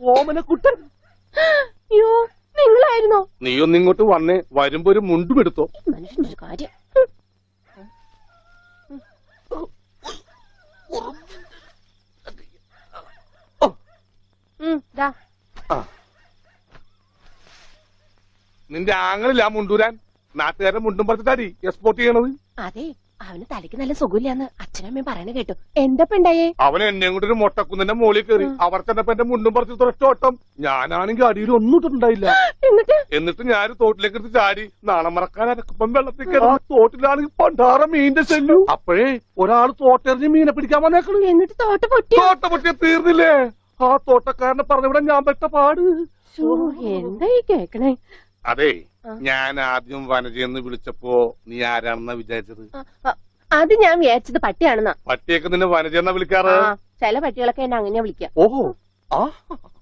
ഓമനക്കുട്ടൻ. അയ്യോ, നിങ്ങളായിരുന്നോ? നീ ഒന്നിങ്ങോട്ട് വന്നേ, വരുമ്പോ ഒരു മുണ്ടും എടുത്തോ. മനുഷ്യനൊരു കാര്യം. ദാ. നിന്റെ ആങ്ങളില്ല മുണ്ടൂരാൻ. നാട്ടുകാരെ മുണ്ടും പറിച്ചിട്ടാടി എക്സ്പോർട്ട് ചെയ്യണത്. അതെ, അവന് തലയ്ക്ക് നല്ല സുഖമില്ലാന്ന് അച്ഛനമ്മയും പറയണ കേട്ടു. എന്താ ഉണ്ടായേ? അവൻ എന്നെ കൊണ്ട് ഒരു മൊട്ടക്കുന്നിന്റെ മോളിൽ കയറി. അവർ ചെന്നപ്പോ എന്റെ മുണ്ടും പറിച്ച് ഒറ്റ ഓട്ടം. ഞാനാണെങ്കിൽ അടിയിൽ ഒന്നും ഇട്ടിട്ടുണ്ടായില്ല. എന്നിട്ട് ഞാൻ തോട്ടിലേക്ക് എടുത്ത് ചാടി. നാണം മറക്കാൻ അനക്കപ്പം വെള്ളത്തിൽ കയറി. തോട്ടിലാണെങ്കിൽ പണ്ടാറ മീനിന്റെ ശല്യം. അപ്പോഴേ ഒരാൾ തോട്ടെറിഞ്ഞ് മീനെ പിടിക്കാൻ വന്നേക്കണു. എന്നിട്ട് തോട്ട പൊട്ടിയ തീർന്നില്ലേ? ആ തോട്ടക്കാരനെ പറഞ്ഞവിടെ ഞാൻ പെട്ട പാട്. എന്തായി കേക്കണേ? അതെ, ഞാൻ ആദ്യം വനജയെന്ന് വിളിച്ചപ്പോ നീ ആരാണെന്നാ വിചാരിച്ചത്? അത് ഞാൻ വിചാരിച്ചത് പട്ടിയാണെന്നാ. പട്ടിയൊക്കെ നിന്നെ വനജയെന്നാ വിളിക്കാറ്. ചില പട്ടികളൊക്കെ എന്നെ അങ്ങനെയാ വിളിക്കാം. ഓഹോ, ആ